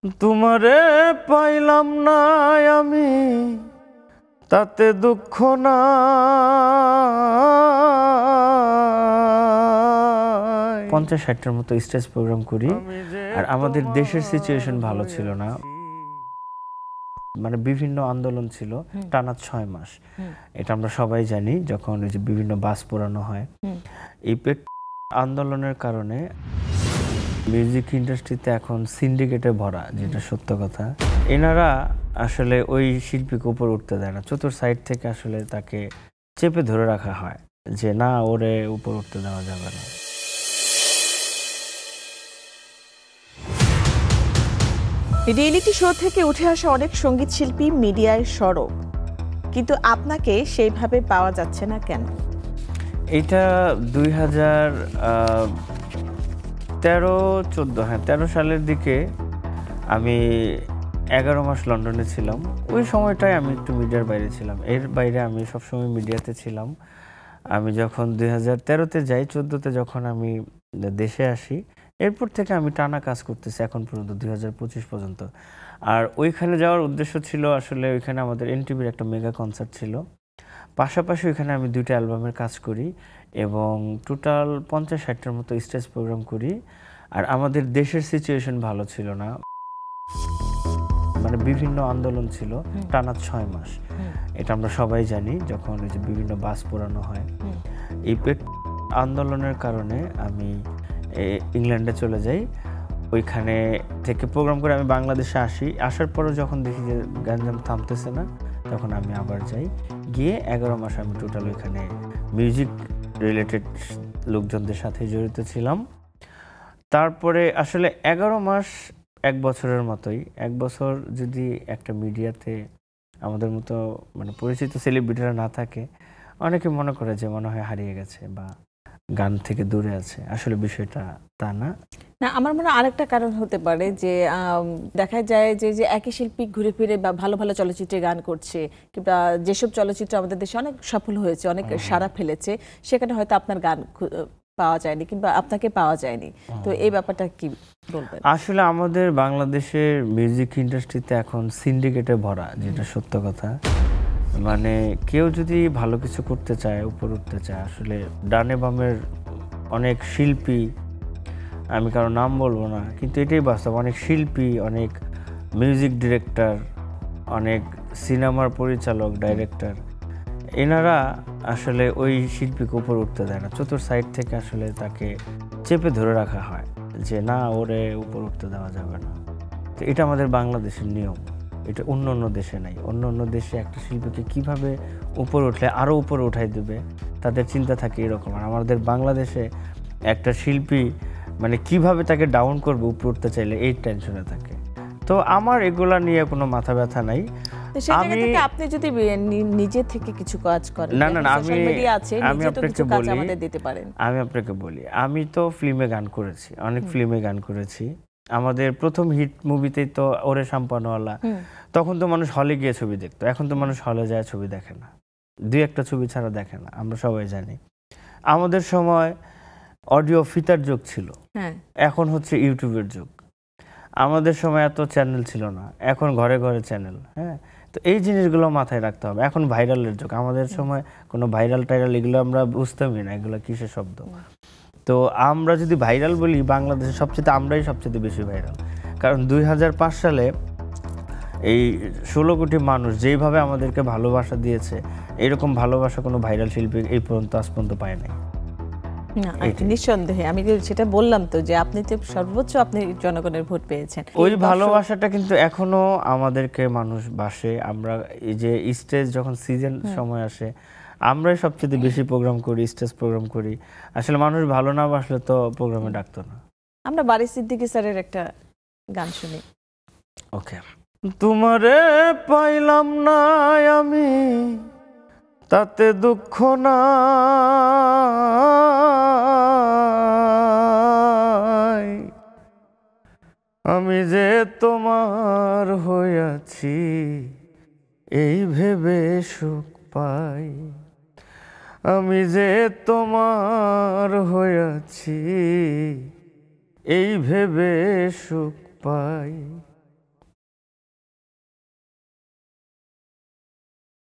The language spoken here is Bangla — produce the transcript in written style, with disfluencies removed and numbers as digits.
তোমারে পাইলাম না আমি তাতে দুঃখ নাই। 50-60টার মতো স্টেজ প্রোগ্রাম করি, আর আমাদের দেশের সিচুয়েশন ভালো ছিল না, মানে বিভিন্ন আন্দোলন ছিল টানা 6 মাস। এটা আমরা সবাই জানি। যখন ওই যে বিভিন্ন বাস পোড়ানো হয়, এই আন্দোলনের কারণে মিউজিক ইন্ডাস্ট্রিতে এখন সিন্ডিকেটে ভরা, যেটা সত্য কথা। এনারা আসলে ওই শিল্পীকে উপর উঠতে দেয় না, চতুর সাইড থেকে আসলে তাকে চেপে ধরে রাখা হয় যে না, ওরে উপর উঠতে দেওয়া যাবে না। রিয়েলিটি শো থেকে উঠে আসা অনেক সঙ্গীত শিল্পী মিডিয়ায় সরব, কিন্তু আপনাকে সেইভাবে পাওয়া যাচ্ছে না কেন? এটা 2013-14 সালের দিকে আমি 11 মাস লন্ডনে ছিলাম। ওই সময়টায় আমি একটু মিডিয়ার বাইরে ছিলাম, এর বাইরে আমি সবসময় মিডিয়াতে ছিলাম। আমি যখন 2013-তে যাই, 14-তে যখন আমি দেশে আসি, এরপর থেকে আমি টানা কাজ করতেছি এখন পর্যন্ত, 2025 পর্যন্ত। আর ওইখানে যাওয়ার উদ্দেশ্য ছিল আসলে, ওইখানে আমাদের এনটিভির একটা মেগা কনসার্ট ছিল, পাশাপাশি ওইখানে আমি 2টা অ্যালবামের কাজ করি এবং টোটাল 50-60টার মতো স্টেজ প্রোগ্রাম করি। আর আমাদের দেশের সিচুয়েশন ভালো ছিল না, মানে বিভিন্ন আন্দোলন ছিল টানা 6 মাস। এটা আমরা সবাই জানি। যখন ওই যে বিভিন্ন বাস পোড়ানো হয়, এই আন্দোলনের কারণে আমি ইংল্যান্ডে চলে যাই। ওইখানে থেকে প্রোগ্রাম করে আমি বাংলাদেশে আসি। আসার পরও যখন দেখি যে গ্যাঞ্জাম থামতেছে না, তখন আমি আবার যাই। গিয়ে 11 মাস আমি টোটাল ওইখানে মিউজিক রিলেটেড লোকজনদের সাথে জড়িত ছিলাম। তারপরে আসলে 11 মাস 1 বছরের মতোই। 1 বছর যদি একটা মিডিয়াতে আমাদের মতো মানে পরিচিত সেলিব্রিটিরা না থাকে, অনেকে মনে করে যে মনে হয় হারিয়ে গেছে বা গান থেকে দূরে আছে। আসলে বিষয়টা তা না। না, আমার মনে হয় আরেকটা কারণ হতে পারে যে দেখা যায় যে একই শিল্পী ঘুরে ফিরে বা ভালো ভালো চলচ্চিত্রে গান করছে, কিংবা যেসব চলচ্চিত্র আমাদের দেশে অনেক সফল হয়েছে, অনেক সাড়া ফেলেছে, সেখানে হয়তো আপনার গান পাওয়া যায়নি কিংবা আপনাকে পাওয়া যায়নি। তো এই ব্যাপারটা কি বলবেন? আসলে আমাদের বাংলাদেশের মিউজিক ইন্ডাস্ট্রিতে এখন সিন্ডিকেটে ভরা, যেটা সত্য কথা। মানে কেউ যদি ভালো কিছু করতে চায়, উপর উঠতে চায়, আসলে ডানে বামের অনেক শিল্পী, আমি কারো নাম বলবো না, কিন্তু এটাই বাস্তব, অনেক শিল্পী, অনেক মিউজিক ডিরেক্টর, অনেক সিনেমার পরিচালক, ডাইরেক্টর, এনারা আসলে ওই শিল্পীকে উপর উঠতে দেয় না, চতুর সাইড থেকে আসলে তাকে চেপে ধরে রাখা হয় যে না, ওরে উপর উঠতে দেওয়া যাবে না। তো এটা আমাদের বাংলাদেশের নিয়ম, এটা অন্য অন্য দেশে নাই। অন্য অন্য দেশে একটা শিল্পীকে কিভাবে উপর উঠলে আরও উপরে উঠাই দেবে, তাদের চিন্তা থাকে এরকম। আর আমাদের বাংলাদেশে একটা শিল্পী মানে কিভাবে তাকে ডাউন করবে উপর উঠতে চাইলে, এই টেনশনে থাকে। তো আমার এগুলা নিয়ে কোনো মাথা ব্যথা নাই। আপনি যদি নিজে থেকে কিছু কাজ করেন, না না, আমি আপনাকে বলি, আমি তো ফিল্মে গান করেছি, অনেক ফিল্মে গান করেছি। আমাদের প্রথম হিট মুভিতেই তো ওরে শাম্পানওয়ালা, তখন তো মানুষ হলে গিয়ে ছবি দেখতো, এখন তো মানুষ হলে যায় ছবি দেখে না, 2-1টা ছবি ছাড়া দেখে না, আমরা সবাই জানি। আমাদের সময় অডিও ফিতার যুগ ছিল, এখন হচ্ছে ইউটিউবের যুগ। আমাদের সময় এত চ্যানেল ছিল না, এখন ঘরে ঘরে চ্যানেল। হ্যাঁ, তো এই জিনিসগুলো মাথায় রাখতে হবে। এখন ভাইরালের যুগ, আমাদের সময় কোনো ভাইরাল টাইরাল এগুলো আমরা বুঝতামই না, এগুলো কিসের শব্দ। তো আমরা যদি ভাইরাল বলি, বাংলাদেশে আমরাই সবচেয়ে বেশি ভাইরাল, কারণ 2005 সালে এই 16 কোটি মানুষ যেইভাবে আমাদেরকে ভালোবাসা দিয়েছে, এরকম ভালোবাসা কোনো ভাইরাল শিল্পী এই পর্যন্ত আজ পর্যন্ত পায় নাই। নিঃসন্দেহে, আমি সেটা বললাম তো যে আপনি তো সর্বোচ্চ আপনি জনগণের ভোট পেয়েছেন। ওই ভালোবাসাটা কিন্তু এখনো আমাদেরকে মানুষ বাসে। আমরা এই যে স্টেজ যখন সিজন সময় আসে, আমরাই সবচেয়ে বেশি প্রোগ্রাম করি, স্টেজ প্রোগ্রাম করি। আসলে মানুষ ভালো না বাসলে তো প্রোগ্রামে ডাকতো না। আমরা বারি সিদ্দিকী স্যারের একটা গান শুনি। ওকে। তোমারে পাইলাম না আমি তাতে দুঃখ নাই, আমি যে তোমার হইয়াছি এই ভেবে সুখ পাই, আমি যে তোমার হইয়াছি এই ভেবে সুখ পাই।